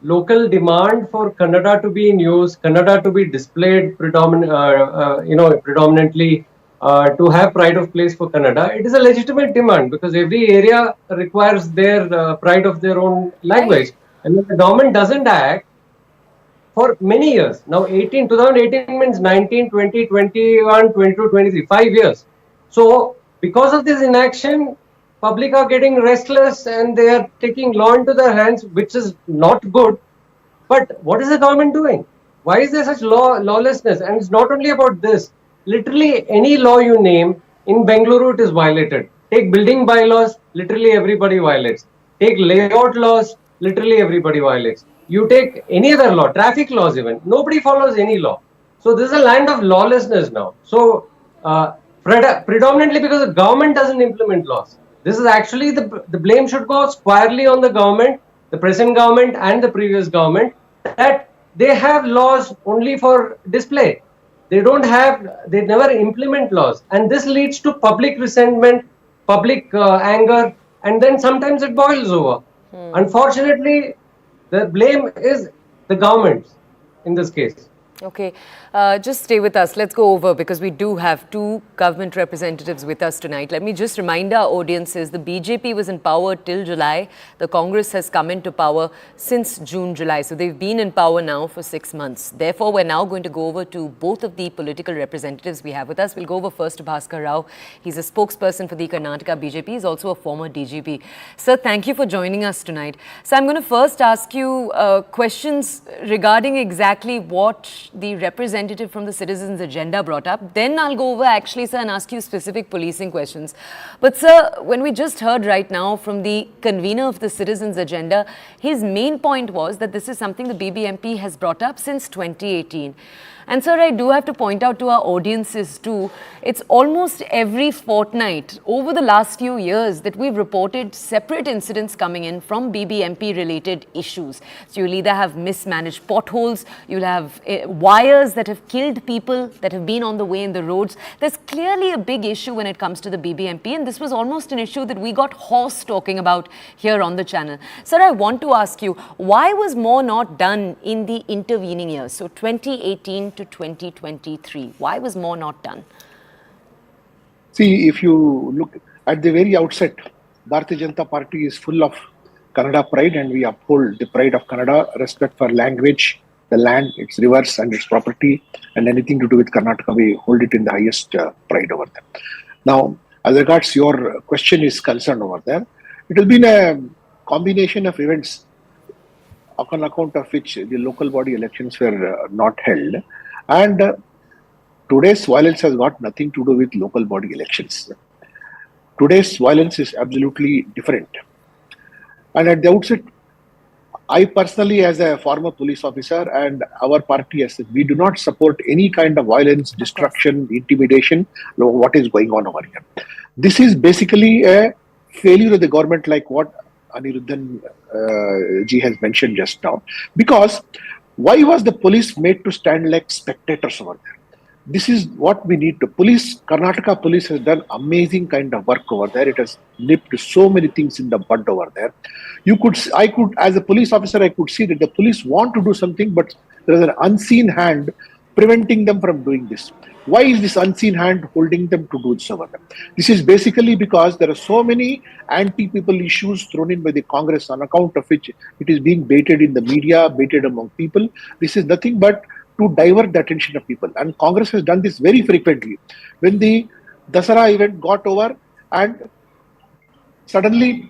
local demand for Kannada to be in use, Kannada to be displayed predominantly, to have pride of place for Kannada. It is a legitimate demand because every area requires their pride of their own language. And if the government doesn't act for many years, now 2018 means 19, 20, 21, 22, 23, 5 years. So because of this inaction, public are getting restless and they are taking law into their hands, which is not good. But what is the government doing? Why is there such lawlessness? And it's not only about this. Literally any law you name, in Bengaluru it is violated. Take building bylaws, literally everybody violates. Take layout laws, literally everybody violates. You take any other law, traffic laws even, nobody follows any law. So this is a land of lawlessness now. So predominantly because the government doesn't implement laws. This is actually the blame should go squarely on the government, the present government and the previous government, that they have laws only for display. They never implement laws. And this leads to public resentment, public anger, and then sometimes it boils over. Unfortunately, the blame is the government in this case. Okay, just stay with us. Let's go over because we do have 2 government representatives with us tonight. Let me just remind our audiences, the BJP was in power till July. The Congress has come into power since June, July. So they've been in power now for 6 months. Therefore, we're now going to go over to both of the political representatives we have with us. We'll go over first to Bhaskar Rao. He's a spokesperson for the Karnataka BJP. He's also a former DGP. Sir, thank you for joining us tonight. So I'm going to first ask you questions regarding exactly what the representative from the Citizens Agenda brought up. Then I'll go over actually, sir, and ask you specific policing questions. But sir, when we just heard right now from the convener of the Citizens Agenda, his main point was that this is something the BBMP has brought up since 2018. And sir, I do have to point out to our audiences too, it's almost every fortnight over the last few years that we've reported separate incidents coming in from BBMP related issues. So you'll either have mismanaged potholes, you'll have wires that have killed people that have been on the way in the roads. There's clearly a big issue when it comes to the BBMP, and this was almost an issue that we got hoarse talking about here on the channel. Sir, I want to ask you, why was more not done in the intervening years? So 2018 to 2023. Why was more not done? See, if you look at the very outset, Bharatiya Janata Party is full of Kannada pride, and we uphold the pride of Kannada, respect for language, the land, its rivers and its property, and anything to do with Karnataka, we hold it in the highest pride over there. Now, as regards your question is concerned over there, it will be a combination of events on account of which the local body elections were not held. And today's violence has got nothing to do with local body elections. Today's violence is absolutely different. And at the outset, I personally, as a former police officer, and our party, we do not support any kind of violence, destruction, intimidation, what is going on over here. This is basically a failure of the government, like what Aniruddhan ji has mentioned just now. Because why was the police made to stand like spectators over there? this is what we need to. Karnataka police has done amazing kind of work over there. It has nipped so many things in the bud over there. I could, as a police officer, I could see that the police want to do something, but there is an unseen hand preventing them from doing this. Why is this unseen hand holding them to do this over there? This is basically because there are so many anti-people issues thrown in by the Congress, on account of which it is being baited in the media, baited among people. This is nothing but to divert the attention of people. And Congress has done this very frequently. When the Dasara event got over and suddenly...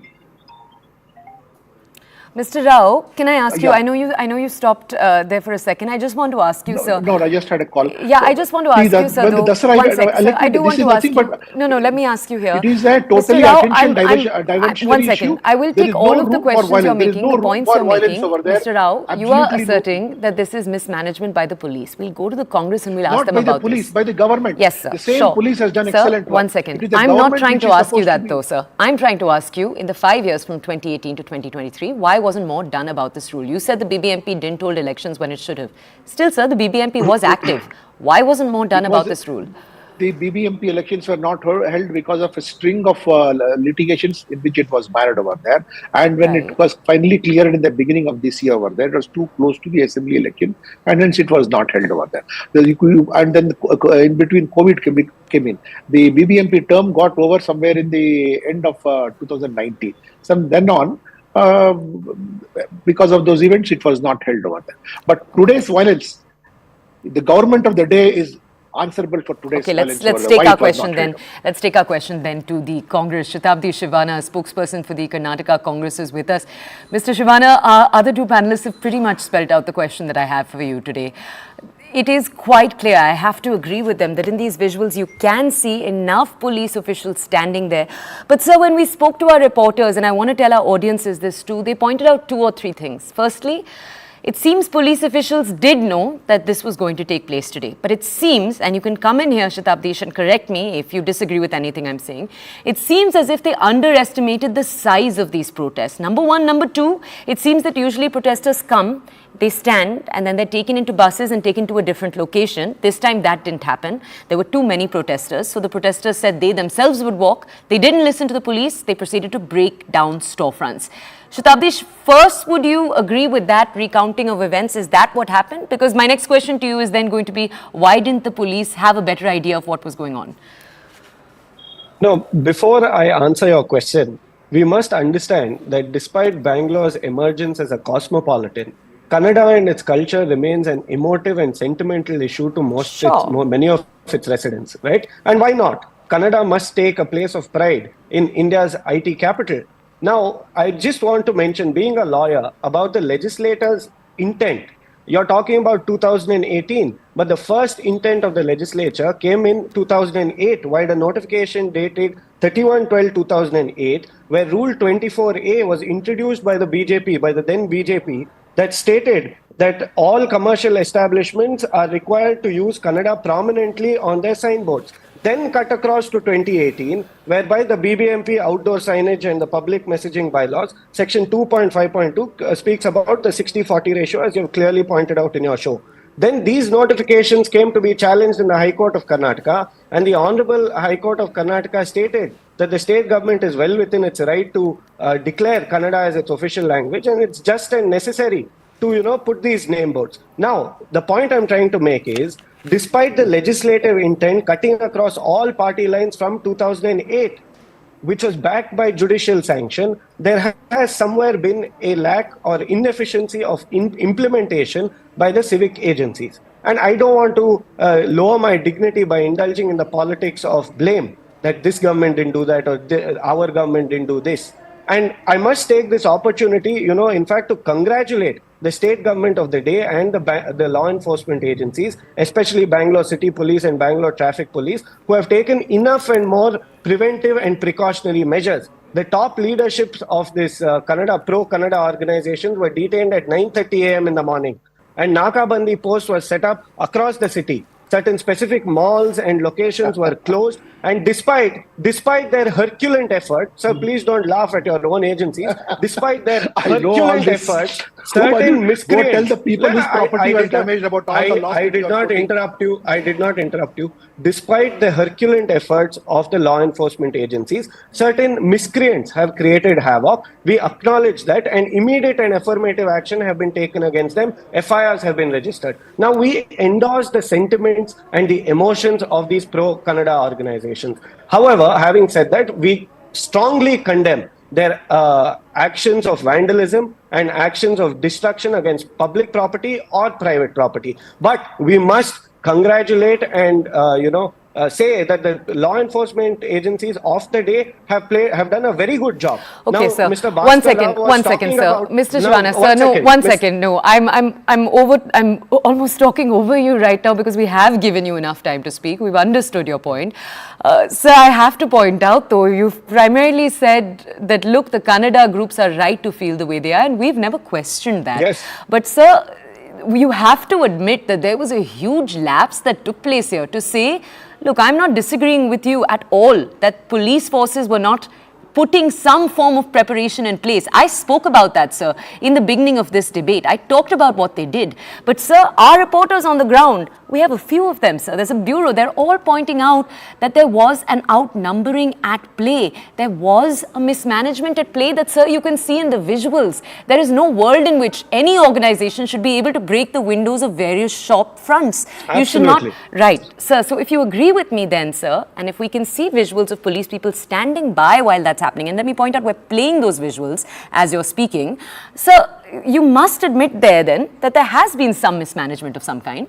Mr. Rao, can I ask you? I know you stopped there for a second. I just want to ask you, sir. No, I just had a call. Yeah, I just want to ask you, sir. Though, one second. I do want to ask you. No, let me ask you here. It is a totally attention-diversionary one second. issue. I will take all of the questions you're making, the points you're making. Mr. Rao, you are asserting that this is mismanagement by the police. We'll go to the Congress and we'll ask them about this. Not by the police, by the government. Yes, sir. The same police has done excellent work. One second. I'm not trying to ask you that, though, sir. I'm trying to ask you, in the 5 years from 2018 to 2023, why wasn't more done about this rule? You said the BBMP didn't hold elections when it should have. Still, sir, the BBMP was active. Why wasn't more done about this rule? The BBMP elections were not held because of a string of litigations in which it was mired over there. And when it was finally cleared in the beginning of this year over there, it was too close to the assembly election, and hence it was not held over there. And then in between, COVID came in. The BBMP term got over somewhere in the end of 2019. Then on, because of those events, it was not held over there. But today's violence, the government of the day is answerable for today's violence. Let's take our question then. Let's take our question then to the Congress. Shatabdi Shivana, spokesperson for the Karnataka Congress, is with us. Mr. Shivana, our other two panelists have pretty much spelled out the question that I have for you today. It is quite clear, I have to agree with them, that in these visuals you can see enough police officials standing there. But sir, when we spoke to our reporters, and I want to tell our audiences this too, they pointed out 2 or 3 things. Firstly, it seems police officials did know that this was going to take place today. But it seems, and you can come in here, Shatabdi, and correct me if you disagree with anything I'm saying, it seems as if they underestimated the size of these protests. Number one. Number two, it seems that usually protesters come, they stand, and then they're taken into buses and taken to a different location. This time that didn't happen. There were too many protesters. So the protesters said they themselves would walk. They didn't listen to the police. They proceeded to break down storefronts. Shatabdi, first, would you agree with that recounting of events? Is that what happened? Because my next question to you is then going to be, why didn't the police have a better idea of what was going on? No, before I answer your question, we must understand that despite Bangalore's emergence as a cosmopolitan, Kannada and its culture remains an emotive and sentimental issue to many of its residents, right? And why not? Kannada must take a place of pride in India's IT capital. Now, I just want to mention, being a lawyer, about the legislator's intent. You're talking about 2018, but the first intent of the legislature came in 2008, while the notification dated 31/12/2008, where Rule 24A was introduced by the BJP, by the then BJP, that stated that all commercial establishments are required to use Kannada prominently on their signboards. Then cut across to 2018, whereby the BBMP outdoor signage and the public messaging bylaws, section 2.5.2 speaks about the 60-40 ratio, as you've clearly pointed out in your show. Then these notifications came to be challenged in the High Court of Karnataka, and the Honorable High Court of Karnataka stated that the state government is well within its right to declare Kannada as its official language, and it's just and necessary to, put these name boards. Now, the point I'm trying to make is, despite the legislative intent cutting across all party lines from 2008, which was backed by judicial sanction, there has somewhere been a lack or inefficiency of implementation by the civic agencies. And I don't want to lower my dignity by indulging in the politics of blame, that this government didn't do that or our government didn't do this. And I must take this opportunity, in fact, to congratulate the state government of the day and the law enforcement agencies, especially Bangalore City Police and Bangalore Traffic Police, who have taken enough and more preventive and precautionary measures. The top leaderships of this pro-Kannada organizations were detained at 9:30 a.m. in the morning. And Nakabandi posts were set up across the city. Certain specific malls and locations were closed. And despite their Herculean efforts, sir, please don't laugh at your own agencies. Despite their Herculean efforts, certain miscreants. Go tell the people whose property was damaged about all the loss. I did not interrupt you. Despite the Herculean efforts of the law enforcement agencies, certain miscreants have created havoc. We acknowledge that, and immediate and affirmative action have been taken against them. FIRs have been registered. Now, we endorse the sentiments and the emotions of these pro-Kannada organizations. However, having said that, we strongly condemn their actions of vandalism and actions of destruction against public property or private property. But we must congratulate and say that the law enforcement agencies of the day have done a very good job. Okay, now, sir. Mr. One second, sir. Mr. Shivana, sir. No, one second. No, I'm almost talking over you right now because we have given you enough time to speak. We've understood your point. Sir, I have to point out, though, you've primarily said that, look, the Kannada groups are right to feel the way they are, and we've never questioned that. Yes. But, sir, you have to admit that there was a huge lapse that took place here to say, look, I'm not disagreeing with you at all that police forces were not putting some form of preparation in place. I spoke about that, sir, in the beginning of this debate. I talked about what they did. But, sir, our reporters on the ground, we have a few of them, sir. There's a bureau. They're all pointing out that there was an outnumbering at play. There was a mismanagement at play that, sir, you can see in the visuals. There is no world in which any organization should be able to break the windows of various shop fronts. Absolutely. You should not. Right, sir. So if you agree with me then, sir, and if we can see visuals of police people standing by while that's happening, and let me point out, we're playing those visuals as you're speaking. Sir, you must admit there then that there has been some mismanagement of some kind.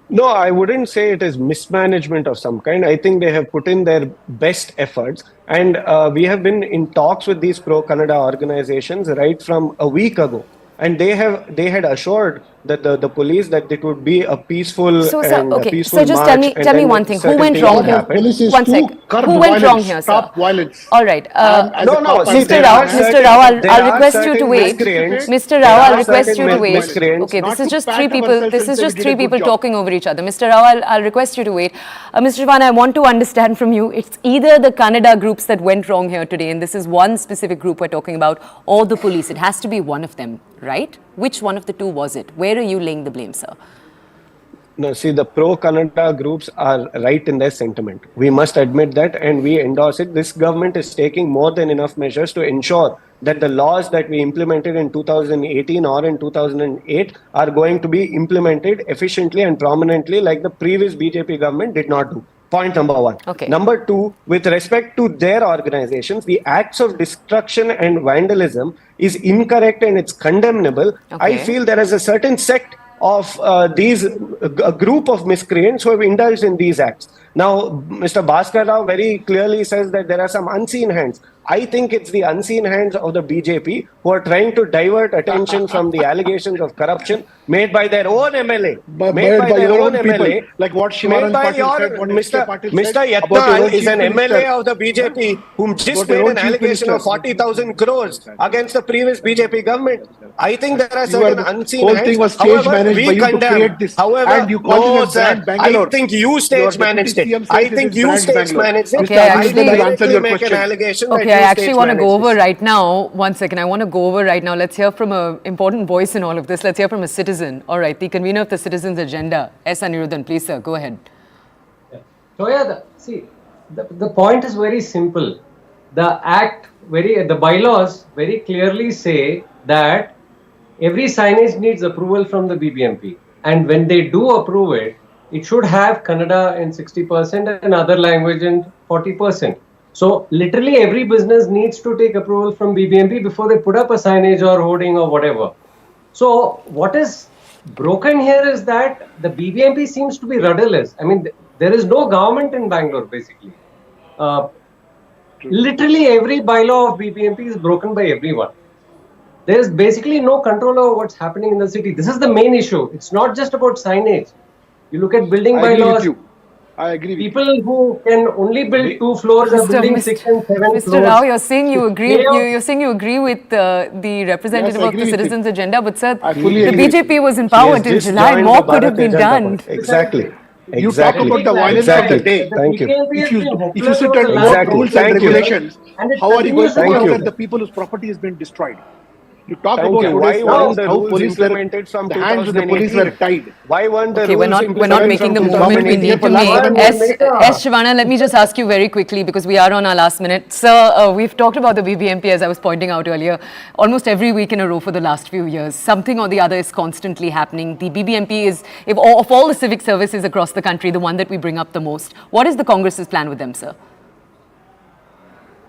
No, I wouldn't say it is mismanagement of some kind. I think they have put in their best efforts. And we have been in talks with these pro-Kannada organizations right from a week ago. And they had assured that the police that it would be a peaceful So, sir, and okay. a peaceful So just march. tell me one thing. Who went wrong here? One second. Who went wrong here, sir? Stop violence. All right. Mr. Rao, I'll request you to wait. Mr. Rao, I'll request you to wait. Okay, this is just three people. This is just three people talking over each other. Mr. Rao, I'll request you to wait. Mr. Shivana, I want to understand from you. It's either the Kannada groups that went wrong here today, and this is one specific group we're talking about, or the police. It has to be one of them, right? Which one of the two was it? Where are you laying the blame, sir? No, see, the pro-Kannada groups are right in their sentiment. We must admit that, and we endorse it. This government is taking more than enough measures to ensure that the laws that we implemented in 2018 or in 2008 are going to be implemented efficiently and prominently like the previous BJP government did not do. Point number one. Okay. Number two, with respect to their organizations, the acts of destruction and vandalism is incorrect and it's condemnable. Okay. I feel there is a certain sect of a group of miscreants who have indulged in these acts. Now, Mr. Bhaskar Rao very clearly says that there are some unseen hands. I think it's the unseen hands of the BJP who are trying to divert attention from the allegations of corruption made by their own MLA. Made by their own MLA. Like what Shivaran Patil said, what Mr. Patil Mr. said about Yatra your own is an chief MLA minister. of the BJP whom just About your made own an chief allegation of minister. 40,000 crores against the previous BJP government. I think there are You certain are- unseen whole hands. thing was stage However, managed we by you to condemn. create this. However, And you call no, it a sir, brand Bangalore. I think you Your stage deputy managed it. CM says I it think is you brand stage Bangalore. managed it. Okay, I I actually- will answer your make an question. allegation that Okay, you I actually stage want to go managed over this. right now. One second. I want to go over right now. Let's hear from an important voice in all of this. Let's hear from a citizen. All right, the convener of the Citizens Agenda, S. Anirudhan. Please, sir, go ahead. So yeah, the point is very simple. The bylaws very clearly say that every signage needs approval from the BBMP, and when they do approve it, it should have Kannada in 60% and other language in 40%. So literally every business needs to take approval from BBMP before they put up a signage or hoarding or whatever. So what is broken here is that the BBMP seems to be rudderless. I mean, there is no government in Bangalore basically. Literally every bylaw of BBMP is broken by everyone. There is basically no control over what's happening in the city. This is the main issue. It's not just about signage. You look at building I agree with bylaws. you. I agree with you. People who can only build 2 floors are building 6 and 7 floors. Mr. Rao, you're saying you agree. Yeah. You're saying you agree with the representative Yes, I of the agree with Citizens Agenda, but sir, I fully the agree with BJP was in He power has till just July. joined More the could have Bharat been Janata done. Party. Exactly. You talk about the violence of the day. Thank you. If you sit and quote rules and regulations, how are you going to monitor the people whose property has been destroyed? You talk about today's violence, how police were, the hands of the police were tied. Why weren't the Okay, rules we're not making the movement we need to make. S. Shivana, let me just ask you very quickly because we are on our last minute. Sir, we've talked about the BBMP as I was pointing out earlier, almost every week in a row for the last few years. Something or the other is constantly happening. The BBMP is, of all the civic services across the country, the one that we bring up the most. What is the Congress's plan with them, sir?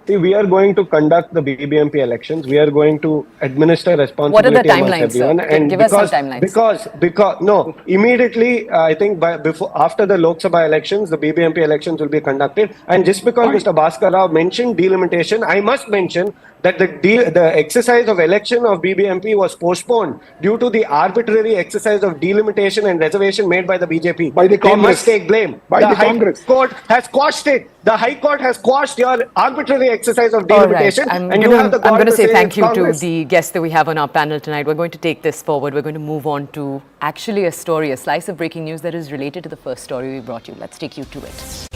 See, we are going to conduct the BBMP elections. We are going to administer responsibility. What are the amongst timelines, everyone. sir? And Give us some timelines. Because no, immediately I think after the Lok Sabha elections, the BBMP elections will be conducted. And just because Mr. Bhaskar Rao mentioned delimitation, I must mention that the exercise of election of BBMP was postponed due to the arbitrary exercise of delimitation and reservation made by the BJP. By the Congress. They must take blame. By the Congress. High Court has quashed it. The High Court has quashed your arbitrary exercise of delimitation. All right. And you have the I'm going to say thank you Congress. to the guests that we have on our panel tonight. We're going to take this forward. We're going to move on to actually a story, a slice of breaking news that is related to the first story we brought you. Let's take you to it.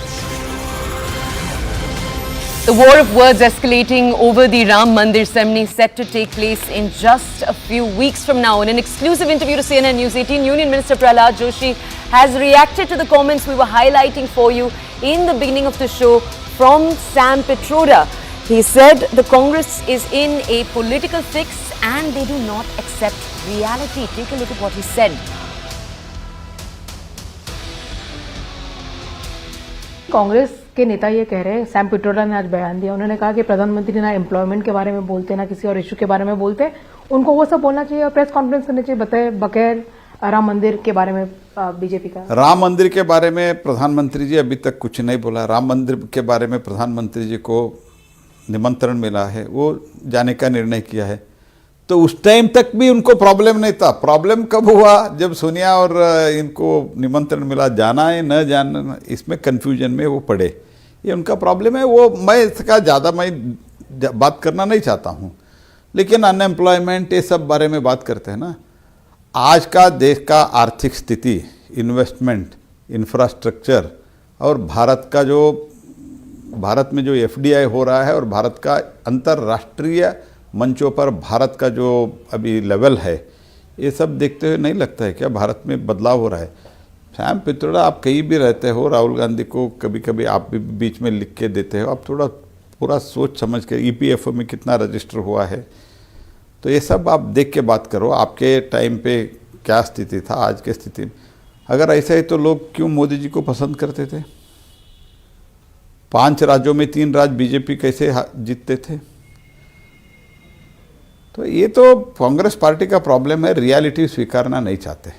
The war of words escalating over the Ram Mandir ceremony set to take place in just a few weeks from now. In an exclusive interview to CNN News 18, Union Minister Prahlad Joshi has reacted to the comments we were highlighting for you in the beginning of the show from Sam Pitroda. He said the Congress is in a political fix and they do not accept reality. Take a look at what he said. Congress के नेता ये कह रहे हैं, Sam Pitroda ने आज बयान दिया, उन्होंने कहा कि प्रधानमंत्री ना एम्प्लॉयमेंट के बारे में बोलते, ना किसी और इशू के बारे में बोलते, उनको वो सब बोलना चाहिए और प्रेस कॉन्फ्रेंस करनी चाहिए बगैर राम मंदिर के बारे में बीजेपी का। राम मंदिर के बारे में प्रधानमंत्री जी अभी तक कुछ नहीं बोला। राम मंदिर के बारे में प्रधानमंत्री जी को निमंत्रण मिला है, वो जाने का निर्णय किया है, तो उस टाइम तक भी उनको प्रॉब्लम नहीं था। प्रॉब्लम कब हुआ? जब सोनिया और इनको निमंत्रण मिला, जाना है न जाना, इसमें कन्फ्यूजन में वो पड़े। ये उनका प्रॉब्लम है। वो मैं इसका ज़्यादा मैं बात करना नहीं चाहता हूँ, लेकिन अनएम्प्लॉयमेंट ये सब बारे में बात करते हैं ना। आज का देश का आर्थिक स्थिति, इन्वेस्टमेंट, इंफ्रास्ट्रक्चर और भारत में जो एफडीआई हो रहा है और भारत का अंतर्राष्ट्रीय मंचों पर भारत का जो अभी लेवल है, ये सब देखते हुए नहीं लगता है क्या भारत में बदलाव हो रहा है? सैम पित्रोड़ा, आप कहीं भी रहते हो, राहुल गांधी को कभी कभी आप भी बीच में लिख के देते हो, आप थोड़ा पूरा सोच समझ के, ईपीएफओ में कितना रजिस्टर हुआ है, तो ये सब आप देख के बात करो। आपके टाइम पे क्या स्थिति था, आज के स्थिति में अगर ऐसा है तो लोग क्यों मोदी जी को पसंद करते थे? 5 राज्यों में 3 राज्य बीजेपी कैसे जीतते थे? तो ये तो कांग्रेस पार्टी का प्रॉब्लम है, रियलिटी स्वीकारना नहीं चाहते।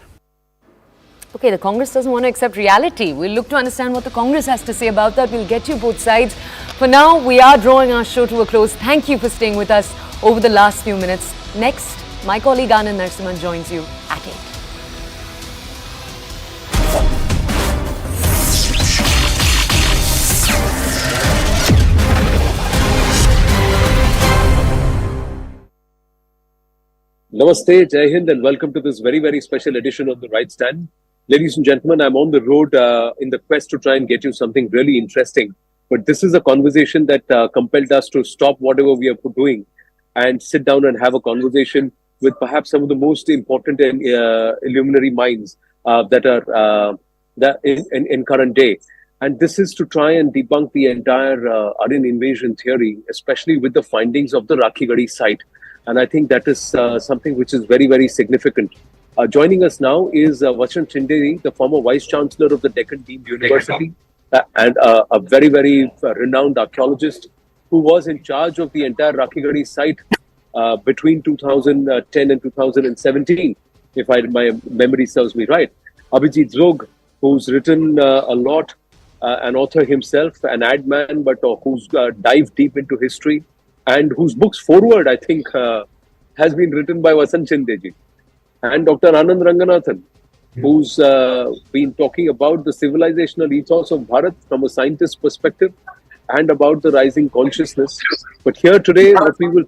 Okay, the Congress doesn't want to accept reality. We'll look to understand what the Congress has to say about that. We'll get you both sides. For now, we are drawing our show to a close. Thank you for staying with us over the last few minutes. Next, my colleague Anand Narasimhan joins you at 8. Namaste, Jai Hind, and welcome to this very, very special edition of The Right Stand. Ladies and gentlemen, I'm on the road in the quest to try and get you something really interesting. But this is a conversation that compelled us to stop whatever we are doing and sit down and have a conversation with perhaps some of the most important and illuminary minds that are in current day. And this is to try and debunk the entire Aryan invasion theory, especially with the findings of the Rakhi Gadi site. And I think that is something which is very, very significant. Joining us now is Vasant Chinderi, the former Vice-Chancellor of the Deccan Deemed University and a very, very renowned archaeologist who was in charge of the entire Rakhi Gadi site between 2010 and 2017, if my memory serves me right. Abhijit Zog, who's written a lot, an author himself, an ad man, but who's dived deep into history, and whose book's foreword, I think, has been written by Vasant Chinderi. And Dr. Anand Ranganathan, who's been talking about the civilizational ethos of Bharat from a scientist perspective and about the rising consciousness. But here today, what we will